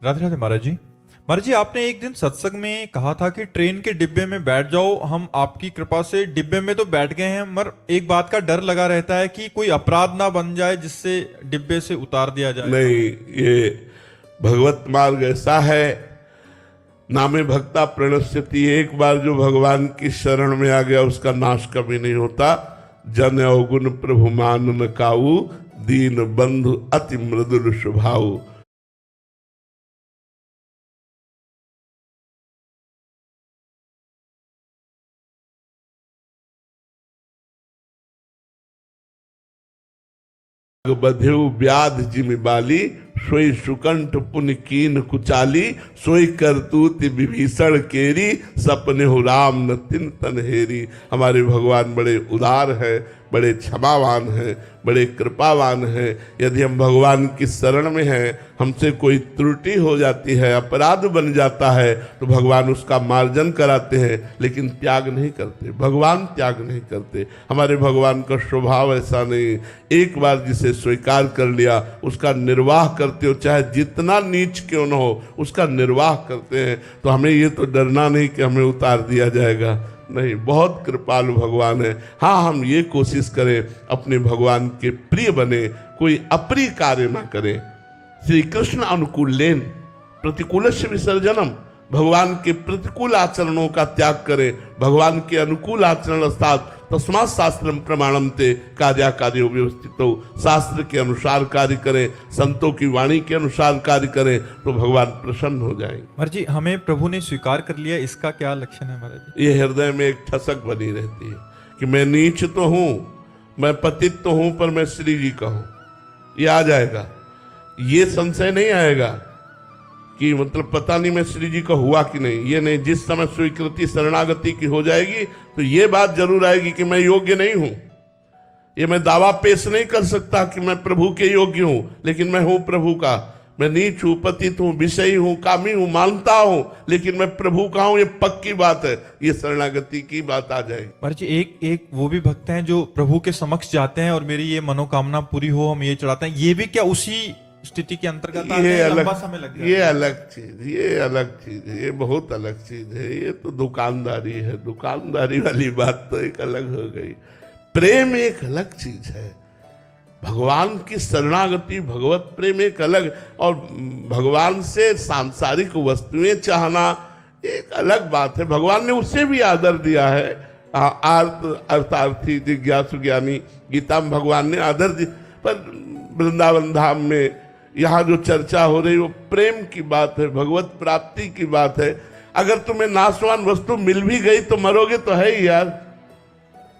राधे राधे महाराज जी। महाराज जी, आपने एक दिन सत्संग में कहा था कि ट्रेन के डिब्बे में बैठ जाओ, हम आपकी कृपा से डिब्बे में तो बैठ गए हैं, मगर एक बात का डर लगा रहता है कि कोई अपराध ना बन जाए जिससे डिब्बे से उतार दिया जाए। नहीं, ये भगवत मार्ग ऐसा है, नामे भक्ता प्रणश्यति। एक बार जो भगवान की शरण में आ गया उसका नाश कभी नहीं होता। जन अवगुण प्रभु मान न काऊ, दीन बंधु अति मृदुल स्वभाव। बधेउ व्याध जिमि बाली, सोई सुकंठ पुन कीन कुचाली। सोई करतूत विभीषण केरी, सपने हो राम न तिन तनहेरी। हमारे भगवान बड़े उदार है, बड़े क्षमावान हैं, बड़े कृपावान हैं। यदि हम भगवान की शरण में हैं, हमसे कोई त्रुटि हो जाती है, अपराध बन जाता है, तो भगवान उसका मार्जन कराते हैं, लेकिन त्याग नहीं करते। भगवान त्याग नहीं करते। हमारे भगवान का स्वभाव ऐसा नहीं। एक बार जिसे स्वीकार कर लिया उसका निर्वाह करते हो, चाहे जितना नीच क्यों न हो, उसका निर्वाह करते हैं। तो हमें ये तो डरना नहीं कि हमें उतार दिया जाएगा। नहीं, बहुत कृपालु भगवान है। हाँ, हम ये कोशिश करें अपने भगवान के प्रिय बने, कोई अप्रिय कार्य ना करें। श्री कृष्ण अनुकूल लेन प्रतिकूल से विसर्जनम। भगवान के प्रतिकूल आचरणों का त्याग करें, भगवान के अनुकूल आचरण अर्थात तस्मात् शास्त्रम प्रमाणम ते कार्या कार्यो व्यवस्थितो। शास्त्र के अनुसार कार्य करें, संतों की वाणी के अनुसार कार्य करें, तो भगवान प्रसन्न हो जाएंगे। महाराज जी, हमें प्रभु ने स्वीकार कर लिया, इसका क्या लक्षण है महाराज जी? ये हृदय में एक ठसक बनी रहती है कि मैं नीच तो हूं, मैं पतित तो हूं, पर मैं श्री जी का हूं। ये आ जाएगा, ये संशय नहीं आएगा कि मतलब पता नहीं मैं श्री जी का हुआ कि नहीं। ये नहीं, जिस समय स्वीकृति शरणागति की हो जाएगी तो ये बात जरूर आएगी कि मैं योग्य नहीं हूं। ये मैं दावा पेश नहीं कर सकता कि मैं प्रभु के योग्य हूं, लेकिन मैं हूं प्रभु का। मैं नीच हूं, पतित हूं, विषयी हूं, कामी हूं, मानता हूं, लेकिन मैं प्रभु का हूं। ये पक्की बात है, ये शरणागति की बात आ जाएगी। महाराज जी, एक वो भी भक्त हैं जो प्रभु के समक्ष जाते हैं और मेरी ये मनोकामना पूरी हो, हम ये चढ़ाते हैं, ये भी क्या उसी स्थिति के अंतर्गत लंबा समय लग जाता है? ये अलग चीज, ये अलग चीज है, ये बहुत अलग चीज है। ये तो दुकानदारी है, दुकानदारी वाली बात तो एक अलग हो गई। प्रेम एक अलग चीज है, भगवान की शरणागति, भगवत प्रेम एक अलग, और भगवान से सांसारिक वस्तुएं चाहना एक अलग बात है। भगवान ने उसे भी आदर दिया है। अर्थार्थी जिज्ञासु ज्ञानी, गीता में भगवान ने आदर दिया। पर वृंदावन धाम में यहाँ जो चर्चा हो रही वो प्रेम की बात है, भगवत प्राप्ति की बात है। अगर तुम्हें नाशवान वस्तु मिल भी गई तो मरोगे तो है ही यार।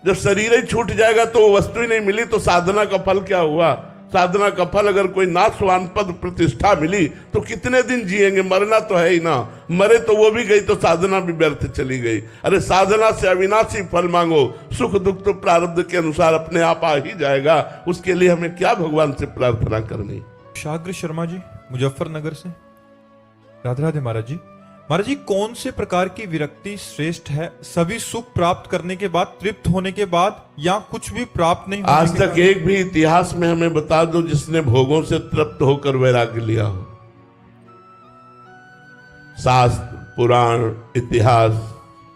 जब शरीर ही छूट जाएगा तो वो वस्तु ही नहीं मिली, तो साधना का फल क्या हुआ? साधना का फल अगर कोई नाशवान पद प्रतिष्ठा मिली तो कितने दिन जिएंगे? मरना तो है ही ना। मरे तो वो भी गई तो साधना भी व्यर्थ चली गई। अरे साधना से अविनाशी फल मांगो, सुख दुख तो प्रारब्ध के अनुसार अपने आप आ ही जाएगा। उसके लिए हमें क्या भगवान से प्रार्थना करनी? शाग्र शर्मा जी, मुजफ्फरनगर से। राधे राधे महाराज जी। महाराज जी, कौन से प्रकार की विरक्ति श्रेष्ठ है? सभी सुख प्राप्त करने के बाद, तृप्त होने के बाद, या कुछ भी प्राप्त नहीं होने आज तक एक भी इतिहास में हमें बता दो जिसने भोगों से तृप्त होकर वैराग्य लिया हो। शास्त्र, पुराण, इतिहास,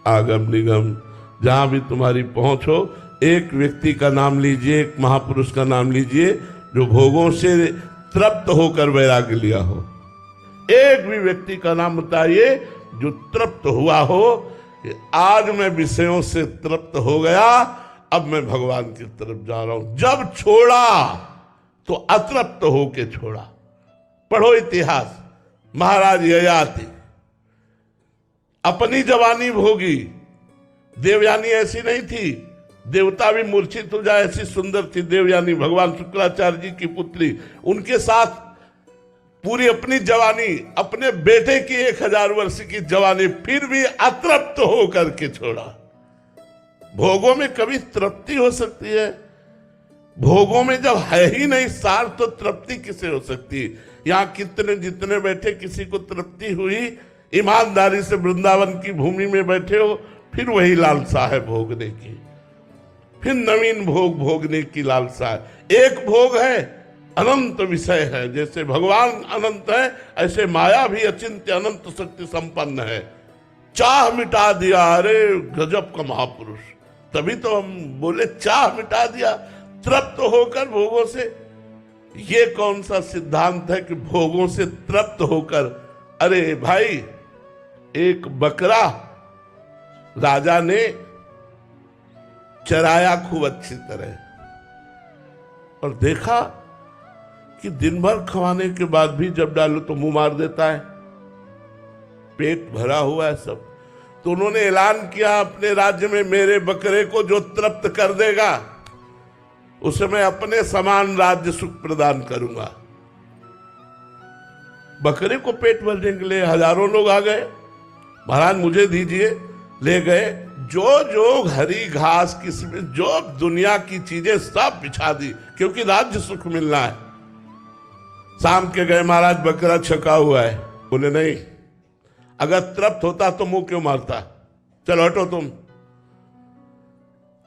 आगम निगम, जहां भी तुम्हारी पहुंच हो, एक व्यक्ति का नाम लीजिए, एक महापुरुष का नाम लीजिए जो भोगों से तृप्त होकर वैराग्य लिया हो। एक भी व्यक्ति का नाम बताइए जो तृप्त हुआ हो कि आज मैं विषयों से तृप्त हो गया, अब मैं भगवान की तरफ जा रहा हूं। जब छोड़ा तो अतृप्त होके छोड़ा। पढ़ो इतिहास। महाराज ययाति अपनी जवानी भोगी। देवयानी ऐसी नहीं थी, देवता भी मूर्छित हो जाए ऐसी सुंदर थी देवयानी, भगवान शुक्राचार्य जी की पुत्री। उनके साथ पूरी अपनी जवानी, अपने बेटे की 1000 वर्ष की जवानी, फिर भी अतृप्त होकर के छोड़ा। भोगों में कभी तृप्ति हो सकती है? भोगों में जब है ही नहीं सार तो तृप्ति किसे हो सकती है? यहाँ कितने जितने बैठे किसी को तृप्ति हुई? ईमानदारी से वृंदावन की भूमि में बैठे हो, फिर वही लालसा है भोगने की, फिर नवीन भोग भोगने की लालसा है। एक भोग है अनंत विषय है। जैसे भगवान अनंत है, ऐसे माया भी अचिंत्य अनंत शक्ति संपन्न है। चाह मिटा दिया, अरे गजब का महापुरुष। तभी तो हम बोले चाह मिटा दिया, तृप्त होकर भोगों से। ये कौन सा सिद्धांत है कि भोगों से तृप्त होकर? अरे भाई, एक बकरा राजा ने चराया खूब अच्छी तरह, और देखा कि दिन भर खवाने के बाद भी जब डालो तो मुंह मार देता है, पेट भरा हुआ है सब। तो उन्होंने ऐलान किया अपने राज्य में, मेरे बकरे को जो तृप्त कर देगा उसे मैं अपने समान राज्य सुख प्रदान करूंगा। बकरे को पेट भरने के लिए हजारों लोग आ गए। महाराज मुझे दीजिए, ले गए। जो जो हरी घास, किस्म जो दुनिया की चीजें सब बिछा दी, क्योंकि राज्य सुख मिलना है। शाम के गए, महाराज बकरा छका हुआ है। बोले नहीं, अगर तृप्त होता तो मुंह क्यों मारता, चलो हटो तुम।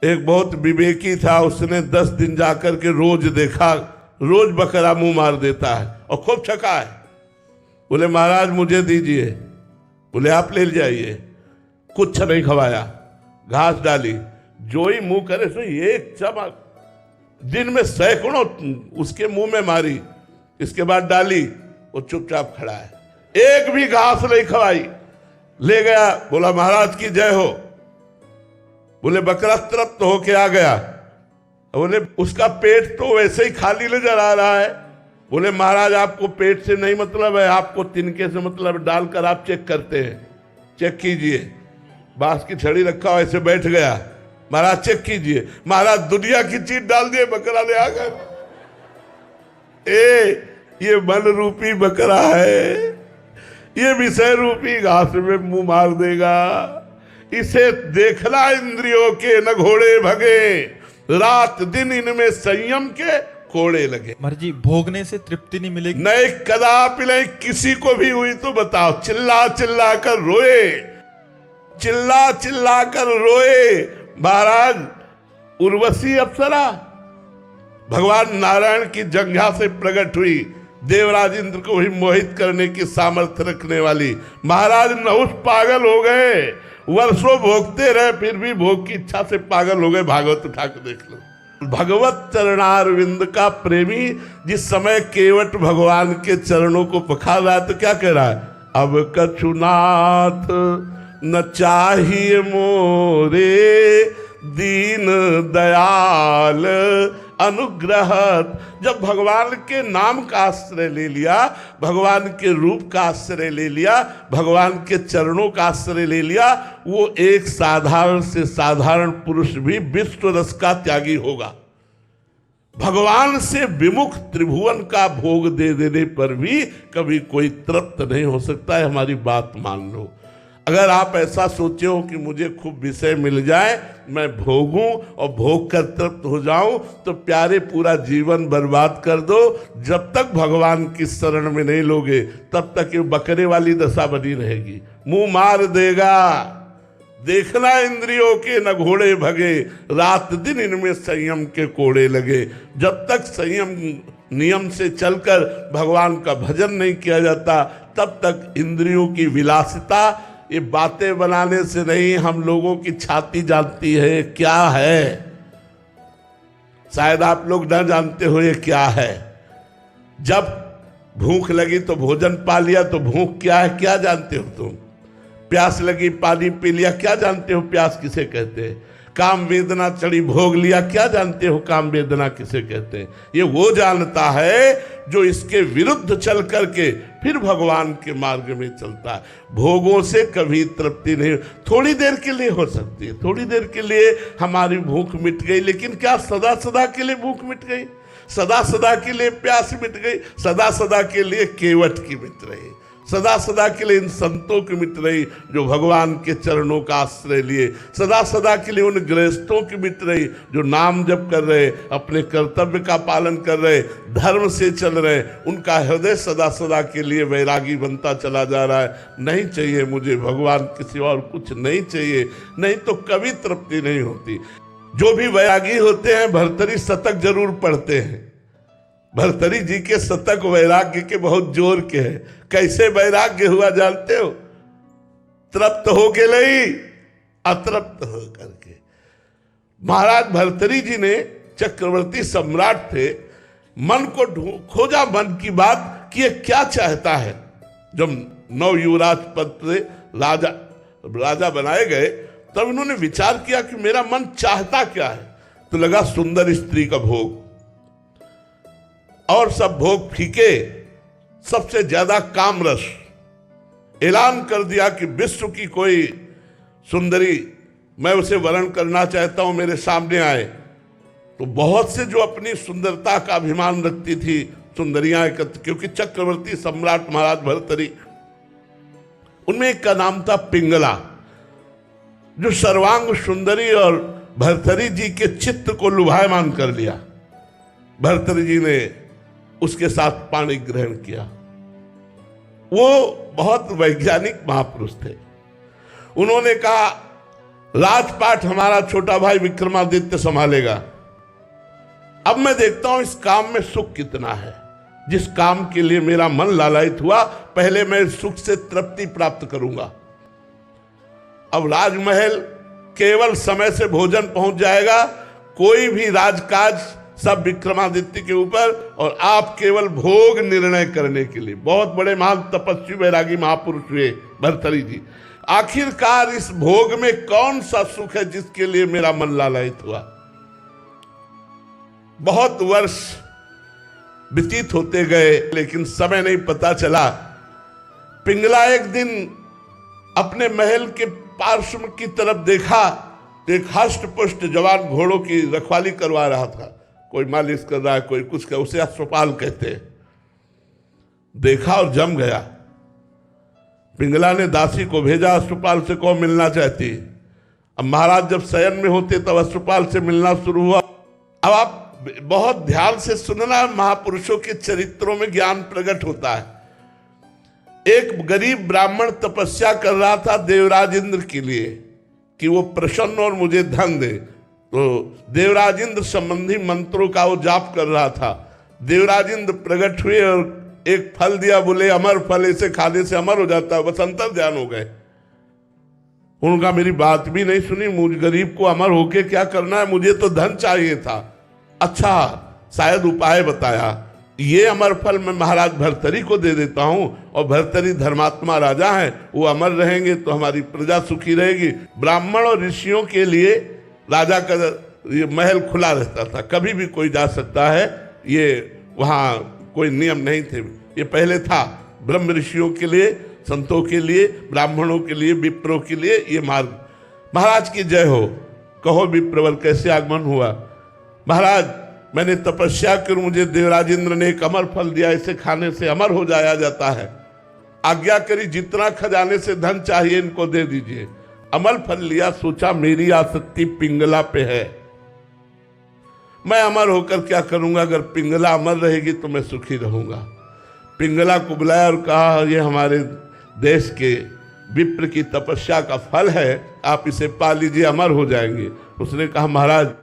एक बहुत विवेकी था, उसने 10 दिन जाकर के रोज देखा, रोज बकरा मुंह मार देता है और खूब छका है। बोले महाराज मुझे दीजिए। बोले आप ले जाइए। कुछ नहीं खवाया, घास डाली, जो ही मुंह करे सो एक चमक, दिन में सैकड़ों उसके मुंह में मारी। इसके बाद डाली, वो चुपचाप खड़ा है, एक भी घास नहीं खवाई। ले गया, बोला महाराज की जय हो। बोले बकरा तृप्त होके आ गया। बोले उसका पेट तो वैसे ही खाली नजर आ रहा है। बोले महाराज आपको पेट से नहीं मतलब है, आपको तिनके से मतलब, डालकर आप चेक करते हैं, चेक कीजिए। बांस की छड़ी रखा ऐसे बैठ गया, महाराज चेक कीजिए। महाराज दुनिया की चीज डाल दिए, बकरा ले आ गए। ये मन रूपी बकरा है, ये विषय रूपी घास में मुंह मार देगा। इसे देखना इंद्रियों के न घोड़े भगे, रात दिन इनमें संयम के कोड़े लगे। महाराज जी भोगने से तृप्ति नहीं मिलेगी? नहीं, कदापि नहीं। किसी को भी हुई तो बताओ, चिल्ला चिल्ला कर रोए, चिल्ला चिल्ला कर रोए। महाराज उर्वशी अप्सरा भगवान नारायण की जंघा से प्रकट हुई, देवराज इंद्र को भी मोहित करने की सामर्थ्य रखने वाली। महाराज नहुष पागल हो गए, वर्षों भोगते रहे, फिर भी भोग की इच्छा से पागल हो गए। भागवत उठा के देख लो। भगवत चरणारविंद का प्रेमी जिस समय केवट भगवान के चरणों को पखार रहा है तो क्या कह रहा है? अब कछुनाथ न चाहिए मोरे, दीन दयाल अनुग्रह। जब भगवान के नाम का आश्रय ले लिया, भगवान के रूप का आश्रय ले लिया, भगवान के चरणों का आश्रय ले लिया, वो एक साधारण से साधारण पुरुष भी विश्व रस का त्यागी होगा। भगवान से विमुख त्रिभुवन का भोग दे देने पर भी कभी कोई तृप्त नहीं हो सकता है। हमारी बात मान लो। अगर आप ऐसा सोचे हो कि मुझे खूब विषय मिल जाए, मैं भोगूं और भोग कर तृप्त हो जाऊं, तो प्यारे पूरा जीवन बर्बाद कर दो। जब तक भगवान की शरण में नहीं लोगे तब तक ये बकरे वाली दशा बनी रहेगी, मुंह मार देगा। देखना इंद्रियों के न घोड़े भगे, रात दिन इनमें संयम के कोड़े लगे। जब तक संयम नियम से चलकर भगवान का भजन नहीं किया जाता, तब तक इंद्रियों की विलासिता, ये बातें बनाने से नहीं, हम लोगों की छाती जानती है क्या है। शायद आप लोग न जानते हो ये क्या है। जब भूख लगी तो भोजन पा लिया, तो भूख क्या है क्या जानते हो तुम? प्यास लगी पानी पी लिया, क्या जानते हो प्यास किसे कहते हैं? काम वेदना चढ़ी भोग लिया, क्या जानते हो काम वेदना किसे कहते हैं? ये वो जानता है जो इसके विरुद्ध चल करके फिर भगवान के मार्ग में चलता है। भोगों से कभी तृप्ति नहीं, थोड़ी देर के लिए हो सकती है, थोड़ी देर के लिए हमारी भूख मिट गई, लेकिन क्या सदा सदा के लिए भूख मिट गई? सदा सदा के लिए प्यास मिट गई? सदा सदा के लिए केवट की मिट रही, सदा सदा के लिए इन संतों की मिट रही जो भगवान के चरणों का आश्रय लिए, सदा सदा के लिए उन गृहस्थों की मिट रही जो नाम जप कर रहे, अपने कर्तव्य का पालन कर रहे, धर्म से चल रहे, उनका हृदय सदा सदा के लिए वैरागी बनता चला जा रहा है। नहीं चाहिए मुझे भगवान किसी और कुछ नहीं चाहिए, नहीं तो कभी तृप्ति नहीं होती। जो भी वैरागी होते हैं भर्तरी शतक जरूर पढ़ते हैं, भर्तरी जी के शतक वैराग्य के बहुत जोर के हैं। कैसे वैराग्य हुआ जानते हो? तृप्त हो के नहीं, अतृप्त हो करके। महाराज भर्तरी जी ने, चक्रवर्ती सम्राट थे, मन को खोजा, मन की बात कि ये क्या चाहता है। जब नव युवराज पद से राजा बनाए गए तब उन्होंने विचार किया कि मेरा मन चाहता क्या है। तो लगा सुंदर स्त्री का भोग, और सब भोग फीके, सबसे ज्यादा काम रस। ऐलान कर दिया कि विश्व की कोई सुंदरी मैं उसे वर्ण करना चाहता हूं, मेरे सामने आए। तो बहुत से जो अपनी सुंदरता का अभिमान रखती थी सुंदरियां एकत्र, क्योंकि चक्रवर्ती सम्राट महाराज भर्तरी, उनमें एक का नाम था पिंगला, जो सर्वांग सुंदरी और भर्तरी जी के चित्त को लुभायमान कर लिया। भर्तरी जी ने उसके साथ पाणी ग्रहण किया। वो बहुत वैज्ञानिक महापुरुष थे। उन्होंने कहा राजपाट हमारा छोटा भाई विक्रमादित्य संभालेगा। अब मैं देखता हूं इस काम में सुख कितना है। जिस काम के लिए मेरा मन लालायित हुआ, पहले मैं सुख से तृप्ति प्राप्त करूंगा। अब राजमहल केवल समय से भोजन पहुंच जाएगा, कोई भी राजकाज सब विक्रमादित्य के ऊपर, और आप केवल भोग निर्णय करने के लिए। बहुत बड़े महान तपस्वी वैरागी महापुरुष हुए भर्तरी जी। आखिरकार इस भोग में कौन सा सुख है जिसके लिए मेरा मन लालायित हुआ। बहुत वर्ष व्यतीत होते गए, लेकिन समय नहीं पता चला। पिंगला एक दिन अपने महल के पार्श्व की तरफ देखा, एक हष्ट पुष्ट जवान घोड़ों की रखवाली करवा रहा था। कोई मालिश कर रहा है, कोई कुछ कर, उसे अश्वपाल कहते हैं। देखा और जम गया। पिंगला ने दासी को भेजा, अश्वपाल से कौन मिलना चाहती। अब महाराज जब शयन में होते तब अश्वपाल से मिलना शुरू हुआ। अब आप बहुत ध्यान से सुनना, महापुरुषों के चरित्रों में ज्ञान प्रकट होता है। एक गरीब ब्राह्मण तपस्या कर रहा था देवराज इंद्र के लिए कि वो प्रसन्न और मुझे धन दे। तो देवराज इंद्र संबंधी मंत्रों का वो जाप कर रहा था। देवराज इंद्र प्रकट हुए और एक फल दिया, बोले अमर फल, इसे खाने से अमर हो जाता है। बस अंतर ध्यान हो गए। उनका मेरी बात भी नहीं सुनी, मुझ गरीब को अमर होके क्या करना है, मुझे तो धन चाहिए था। अच्छा, शायद उपाय बताया, ये अमर फल मैं महाराज भर्तरी को दे देता हूं, और भर्तरी धर्मात्मा राजा हैं, वो अमर रहेंगे तो हमारी प्रजा सुखी रहेगी। ब्राह्मण और ऋषियों के लिए राजा का ये महल खुला रहता था, कभी भी कोई जा सकता है। ये वहाँ कोई नियम नहीं थे। ये पहले था ब्रह्म ऋषियों के लिए, संतों के लिए, ब्राह्मणों के लिए, विप्रों के लिए ये मार्ग। महाराज की जय हो। कहो विप्रवर कैसे आगमन हुआ। महाराज मैंने तपस्या कर, मुझे देवराज इंद्र ने एक अमर फल दिया, इसे खाने से अमर हो जाया जाता है। आज्ञा करी, जितना खजाने से धन चाहिए इनको दे दीजिए। अमर फल लिया, सोचा मेरी आसक्ति पिंगला पे है, मैं अमर होकर क्या करूंगा। अगर पिंगला अमर रहेगी तो मैं सुखी रहूंगा। पिंगला को बुलाया और कहा ये हमारे देश के विप्र की तपस्या का फल है, आप इसे पा लीजिए, अमर हो जाएंगे। उसने कहा महाराज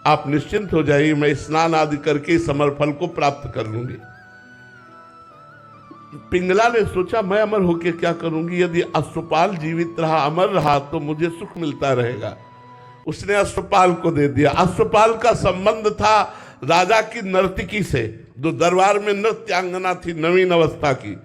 आप निश्चिंत हो जाइए, मैं स्नान आदि करके समर फल को प्राप्त कर लूंगी। पिंगला ने सोचा मैं अमर होके क्या करूंगी, यदि अश्वपाल जीवित रहा, अमर रहा तो मुझे सुख मिलता रहेगा। उसने अश्वपाल को दे दिया। अश्वपाल का संबंध था राजा की नर्तकी से, जो दरबार में नृत्यांगना थी नवीन अवस्था की।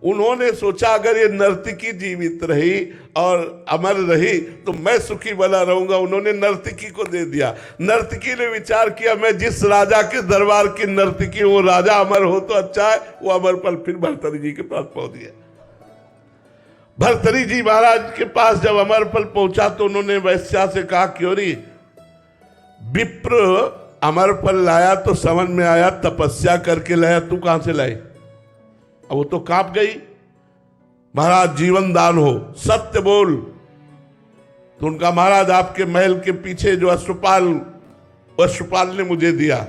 उन्होंने सोचा अगर ये नर्तकी जीवित रही और अमर रही तो मैं सुखी बना रहूंगा, उन्होंने नर्तकी को दे दिया। नर्तकी ने विचार किया मैं जिस राजा के दरबार की नर्तकी हूं, राजा अमर हो तो अच्छा है। वो अमरफल फिर भर्तृहरि जी के पास पहुंच गया। भर्तृहरि जी महाराज के पास जब अमरफल पहुंचा तो उन्होंने वैश्या से कहा, क्योरी विप्र अमरफल लाया तो समझ में आया तपस्या करके लाया, तू कहां से लाई? अब वो तो कांप गई। महाराज जीवन दान हो, सत्य बोल। तो उनका महाराज आपके महल के पीछे जो अश्वपाल ने मुझे दिया,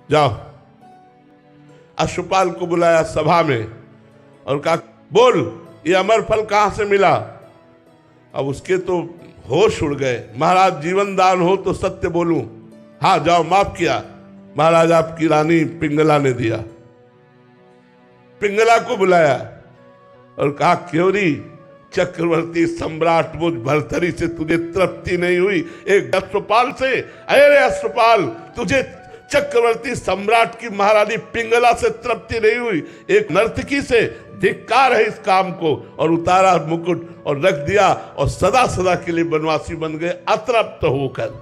जाओ। अश्वपाल को बुलाया सभा में और कहा, बोल ये अमरफल कहां से मिला? अब उसके तो होश उड़ गए। महाराज जीवन दान हो तो सत्य बोलूं। हाँ जाओ, माफ किया। महाराज आपकी रानी पिंगला ने दिया। पिंगला को बुलाया और कहा, क्योरी चक्रवर्ती सम्राट मुझ भर्तृहरि से तुझे तृप्ति नहीं हुई? एक अश्वपाल से, अरे अश्वपाल तुझे चक्रवर्ती सम्राट की महारानी पिंगला से तृप्ति नहीं हुई? एक नर्तकी से धिक्कार है इस काम को। और उतारा मुकुट और रख दिया और सदा सदा के लिए वनवासी बन गए अतृप्त होकर।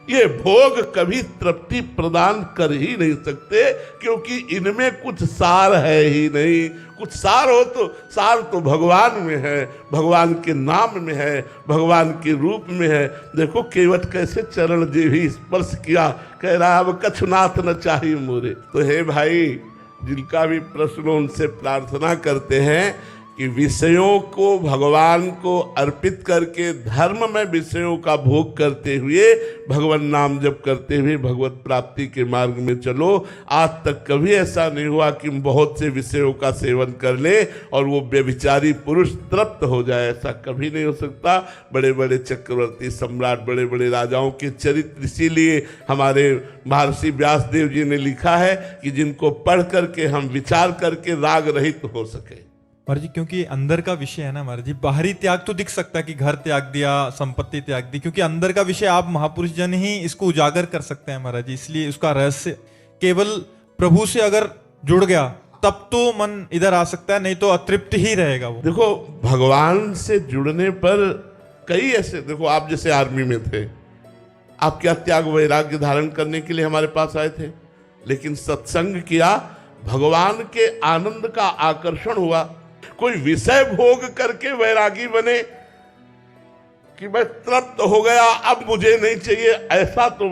ये भोग कभी तृप्ति प्रदान कर ही नहीं सकते, क्योंकि इनमें कुछ सार है ही नहीं। कुछ सार हो तो सार तो भगवान में है, भगवान के नाम में है, भगवान के रूप में है। देखो केवट कैसे चरण जेभी स्पर्श किया, कह रहा अब कछुनाथ न चाहिए मोरे। तो हे भाई, जिनका भी प्रश्न उनसे प्रार्थना करते हैं कि विषयों को भगवान को अर्पित करके धर्म में विषयों का भोग करते हुए, भगवान नाम जप करते हुए भगवत प्राप्ति के मार्ग में चलो। आज तक कभी ऐसा नहीं हुआ कि बहुत से विषयों का सेवन कर ले और वो व्यभिचारी पुरुष तृप्त हो जाए, ऐसा कभी नहीं हो सकता। बड़े बड़े चक्रवर्ती सम्राट, बड़े बड़े राजाओं के चरित्र इसीलिए हमारे महर्षि व्यासदेव जी ने लिखा है कि जिनको पढ़ करके हम विचार करके राग रहित हो सके। महाराज जी, क्योंकि अंदर का विषय है ना महाराज जी, बाहरी त्याग तो दिख सकता है कि घर त्याग दिया, संपत्ति त्याग दी, क्योंकि अंदर का विषय आप महापुरुष जन ही इसको उजागर कर सकते हैं महाराज जी। इसलिए उसका रहस्य केवल प्रभु से अगर जुड़ गया तब तो मन इधर आ सकता है, नहीं तो अतृप्त ही रहेगा वो। देखो भगवान से जुड़ने पर कई ऐसे, देखो आप जैसे आर्मी में थे, आप क्या त्याग वैराग्य धारण करने के लिए हमारे पास आए थे, लेकिन सत्संग किया, भगवान के आनंद का आकर्षण हुआ। कोई विषय भोग करके वैरागी बने कि मैं तृप्त हो गया अब मुझे नहीं चाहिए, ऐसा तो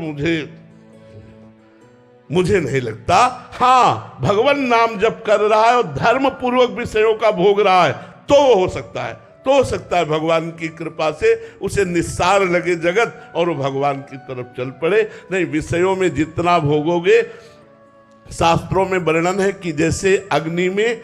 मुझे नहीं लगता। हाँ, भगवान नाम जप कर रहा है और धर्म पूर्वक विषयों का भोग रहा है तो वो हो सकता है, भगवान की कृपा से उसे निस्सार लगे जगत और वो भगवान की तरफ चल पड़े। नहीं, विषयों में जितना भोगोगे, शास्त्रों में वर्णन है कि जैसे अग्नि में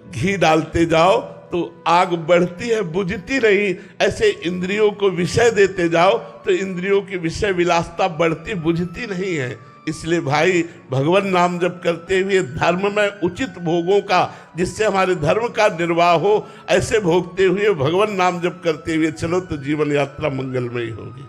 घी डालते जाओ तो आग बढ़ती है, बुझती नहीं, ऐसे इंद्रियों को विषय देते जाओ तो इंद्रियों की विषय विलासता बढ़ती बुझती नहीं है। इसलिए भाई, भगवान नाम जप करते हुए धर्म में उचित भोगों का, जिससे हमारे धर्म का निर्वाह हो, ऐसे भोगते हुए भगवान नाम जप करते हुए चलो तो जीवन यात्रा मंगलमयी होगी।